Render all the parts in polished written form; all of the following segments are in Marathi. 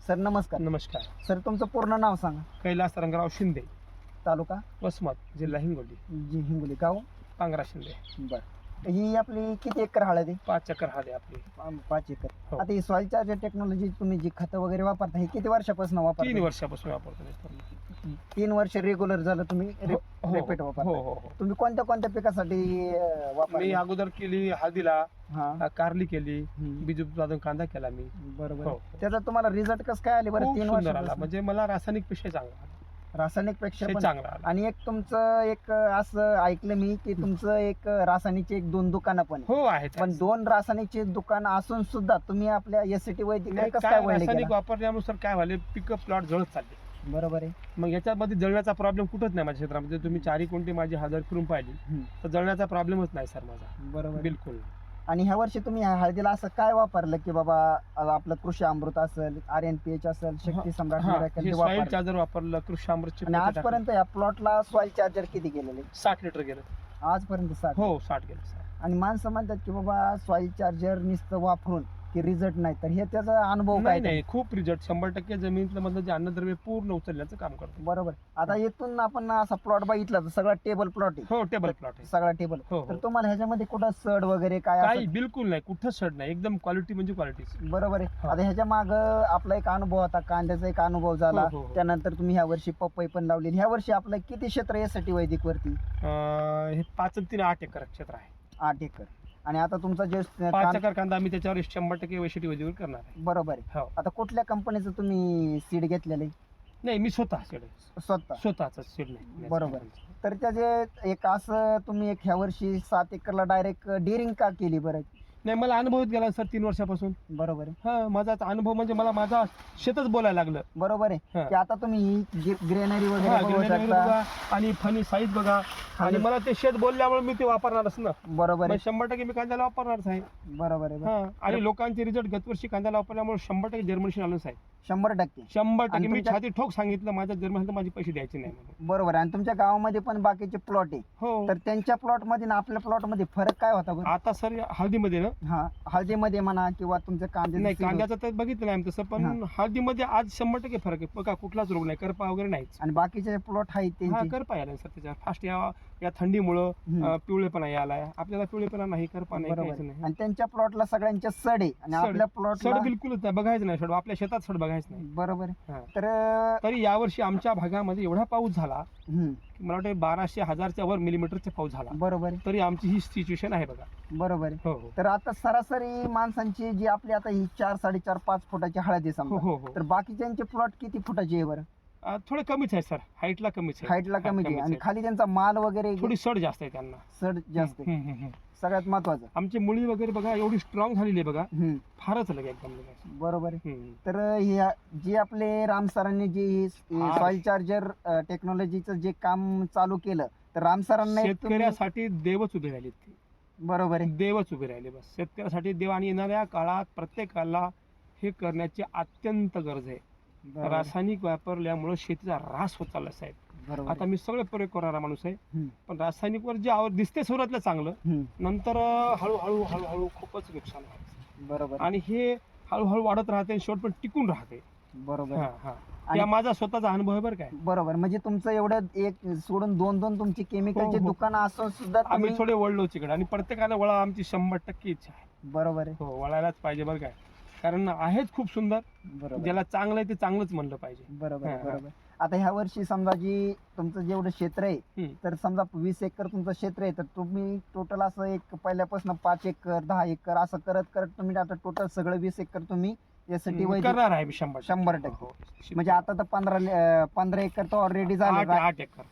सर नमस्कार. नमस्कार. सर तुमचं पूर्ण नाव सांगा. कैलास रंगराव शिंदे, तालुका वसमत, जिल्हा हिंगोली, जी हिंगोली, गाव पांगरा शिंदे. बर. ही आपली किती एकर हळद आहे? 5 एकर हळद आहे आपली. 5 एकर. हो. आता ही सॉइल चार्जर टेक्नॉलॉजी तुम्ही जी खतं वगैरे वापरता हे किती वर्षापासून 3 वापरता? वर्षापासून वापरतो मी. 3 वर्ष रेग्युलर झालं तुम्ही हो, रिपीट हो, वापरता. हो. तुम्ही कोणत्या कोणत्या पिकासाठी मी वापरता? अगोदर केली हळदीला, हा. कारली केली, हम्म. बीज उत्पादन कांदा केला मी. बरोबर. हो. त्याचा तुम्हाला रिझल्ट कसं काय आले बरं? खूप 3 सुंदर आला. वर्ष म्हणजे मला रासायनिक पेक्षा चांगला आला. रासायनिक पेक्षा पण. चांगला आला. आणि एक तुमचं एक असं ऐकलं मी की तुमचं एक रासायनिकचे 2 दुकानं पण आहे. हो आहे. पण 2 रासायनिकचे दुकान असून सुद्धा तुम्ही आपल्या एसटी वैदिक नाही, कसं काय काय वळले रासायनिक गेला? वापरल्यानुसार काय व्हायले, पिकअप प्लॉट जळत चालले. बरोबर आहे. मग याच्यामध्ये जळण्याचा प्रॉब्लेम कुठंच नाही माझ्या क्षेत्रामध्ये. तुम्ही 4 कोणती माझी हळद फिरून पाहिली तर जळण्याचा प्रॉब्लेमच नाही सर माझा. बरोबर. बिलकुल. आणि ह्या वर्षी तुम्ही ह्या हळदीला असं काय वापरलं की बाबा आपलं कृषी अमृत असेल, RNPH असेल, शक्ती सम्राट Miracle हे सॉइल वापरलं? चार्जर वापरलं, कृषी अमृतची आणि आजपर्यंत या प्लॉटला सॉइल चार्जर किती गेलेले? 60 लिटर गेलं. आजपर्यंत 60. हो 60 गेलं सर. आणि माणसं म्हणतात की बाबा सॉइल चार्जर नुसतं वापरून की रिझल्ट नाही, तर हे त्याचा अनुभव नाही काय? नाही, खूप रिझल्ट. 100% जमिनीतलं मधलं जे अन्नद्रव्य पूर्ण उचलण्याचं काम करतो. बरोबर. आता इथून आपण असा प्लॉट बघितला तर सगळा टेबल प्लॉट आहे. हो टेबल प्लॉट आहे. सगळा टेबल. हो तर हो. तुम्हाला ह्याच्यामध्ये कुठं सड वगैरे काय काही असं? बिलकुल नाही, कुठं सड नाही. एकदम क्वालिटी म्हणजे क्वालिटी. बरोबर आहे. हा. आता ह्याच्या माग आपला एक अनुभव होता, कांद्याचा एक अनुभव झाला. हो, हो. त्यानंतर तुम्ही ह्या वर्षी पपई पण लावलेली. ह्या वर्षी आपलं किती क्षेत्र यासाठी वैदिक वरती? हे 5 आणि 3 8 एकर क्षेत्र आहे. 8 एकर. आणि आता तुमचा जे 5 एकर कांदा आम्ही त्याच्यावर 100% वैशिष्ट्य वैदिकवर करणार आहे. बरोबर आहे. हो. आता कुठल्या कंपनीचं तुम्ही सीड घेतलेलं आहे? नाही, मी स्वतः सीड स्वतःच सीड नाही. बरोबर. तर त्याचे एक असं तुम्ही एक ह्या वर्षी 7 एकरला डायरेक्ट डेअरिंग का केली बरं? नाही, मला अनुभव येत गेला सर 3 वर्षापासून. बरोबर आहे. हा, माझा अनुभव म्हणजे मला माझा शेतच बोलायला लागलं. बरोबर आहे. हा. की आता तुम्ही ही ग्रेनरी हा, वगैरे बघू ग्रेनरी शकता. बघा आणि फणी साईज बघा. आणि मला ते शेत बोलल्यामुळे मी ते वापरणारच ना. बरोबर आहे. 100% मी कांद्याला वापरणारच आहे. बरोबर आहे. हा. आणि लोकांचे रिझल्ट गतवर्षी कांद्याला वापरल्यामुळे 100% जर्मनी आलंच आहे. 100%. 100% आणि मी तुमच्या- छाती ठोक सांगितलं माझ्या जर्मनी माझे पैसे द्यायचे नाही म्हणून. बरोबर आहे. आणि तुमच्या गावामध्ये पण बाकीचे प्लॉट आहे, हो. तर त्यांच्या प्लॉट मध्ये ना आपल्या प्लॉट मध्ये फरक काय होता बरं? आता सर हळदीमध्ये ना, हा, हळदीमध्ये म्हणा किंवा तुमच्या नाही कांदे. कांद्याचं तर बघितलं नाही आम्ही तसं, पण हळदीमध्ये आज 100% फरक आहे बघा. कुठलाच रोग नाही, करपा वगैरे नाहीच. आणि बाकीचे प्लॉट आहेत हा, त्यांचे. करपा यायला सर त्याच्यावर फास्ट. या थंडीमुळं पिवळेपणा यायलाय. आपल्याला पिवळेपणा नाही, करपा नाही, बरोबर काहीच आहे. नाही. आणि त्यांच्या प्लॉटला सगळ्यांच्या सड आहे आणि सड- आपल्या सड प्लॉटला बिलकुलच नाही, बघायचं नाही. सड आपल्या शेतात सड बघायचं नाही. बरोबर आहे. हा. तर तरी यावर्षी आमच्या भागामध्ये एवढा पाऊस झाला हम्म, की मला वाटतं 1200-1000च्या वर मिलीमीटरचा पाऊस झाला. बरोबर आहे. तरी आमची ही सिच्युएशन आहे बघा. बरोबर आहे. हो हो. तर आता सरासरी माणसांची जी आपली आता ही 4, 4.5, 5 फुटाची हळद आहे हो समजा, हो हो. तर बाकीच्यांचे प्लॉट किती फुटाचे आहे बरं? थोडे कमीच आहे सर, हाईटला कमीच आहे. हाईटला कमी आहे. आणि खाली त्यांचा माल वगैरे थोडी सड जास्त आहे त्यांना. सड जास्त आहे. सगळ्यात महत्वाचं. आमची मुळी वगैरे बघा एवढी स्ट्रॉंग झालेली आहे बघा. हम्म, फारच लगे एकदम लगे. बरोबर आहे. तर जे आपले राम सरांनी जे सॉइल चार्जर टेक्नॉलॉजीचं जे काम चालू केलं, तर राम सरांना एक तुम्ही- शेतकऱ्यासाठी देवच उभे राहिले ते. बरोबर आहे. देवच उभे राहिले बस. शेतकऱ्यासाठी देव. आणि येणाऱ्या काळात प्रत्येकाला हे करण्याची अत्यंत गरज आहे. बरोबर आहे. रासायनिक वापरल्यामुळे शेतीचा ऱ्हास होत चालला साहेब. बरोबर आता आहे. मी सगळे प्रयोग करणारा माणूस आहे, हम्म, पण रासायनिकवर जे दिसते सुरुवातीला चांगलं, हम्म, नंतर हळूहळू हळूहळू खूपच नुकसान व्हायचं. बरोबर आहे. आणि हे हळूहळू वाढत राहते आणि शेवट पण टिकून राहते. बरोबर हा आहे. हा. आणि- या माझा स्वतःचा अनुभव आहे बरं काय. बरोबर. म्हणजे तुमचं एवढं एक सोडून 2 तुमची केमिकलचे हो, हो. दुकानं असून सुद्धा आम्ही तुम्ही- थोडे वळलो तिकडे आणि प्रत्येकाला वळा आमची 100% इच्छा आहे. बरोबर आहे. हो, वळायलाच पाहिजे बरं काय. कारण आहेच खूप सुंदर. बरोबर. ज्याला चांगलं आहे ते चांगलंच म्हणलं पाहिजे. बरोबर आहे. हा, हा. बरोबर. आता ह्या वर्षी समजा जी तुमचं जेवढं क्षेत्र आहे, हम्म. तर समजा 20 एकर तुमचं क्षेत्र आहे, तर तुम्ही टोटल असं एक पहिल्यापासून 5 एकर 10 एकर असं करत करत तुम्ही आता टोटल सगळं 20 एकर तुम्ही यासाठी वैदिक करणार आहे मी 100%. 100%. हो. म्हणजे आता तर 15 एकर तर ऑलरेडी झालं. 8 एकर.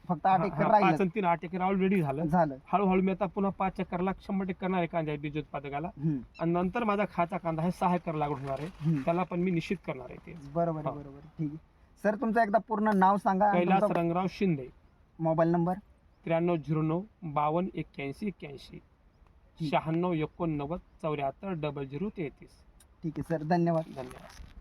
फक्त 8 एकर 5 राहिलं आणि 3 8 एकर ऑलरेडी झालं. झालं. हळूहळू मी आता पुन्हा 5 एकरला 100% करणार आहे कांद्या बीज उत्पादकाला. हम्म, आणि नंतर माझा खाचा कांदा आहे 6 एकर लागवड होणार आहे. हम्म. त्याला पण मी निश्चित करणार आहे ते. बरोबर आहे. हा. बरोबर आहे. ठीक आहे. सर तुमचं एकदा पूर्ण नाव सांगा आणि कैलास तुमचा रंगराव शिंदे, मोबाईल नंबर. 9309 52 81 81 96 89 74 00 33. ठीक आहे सर, धन्यवाद. धन्यवाद.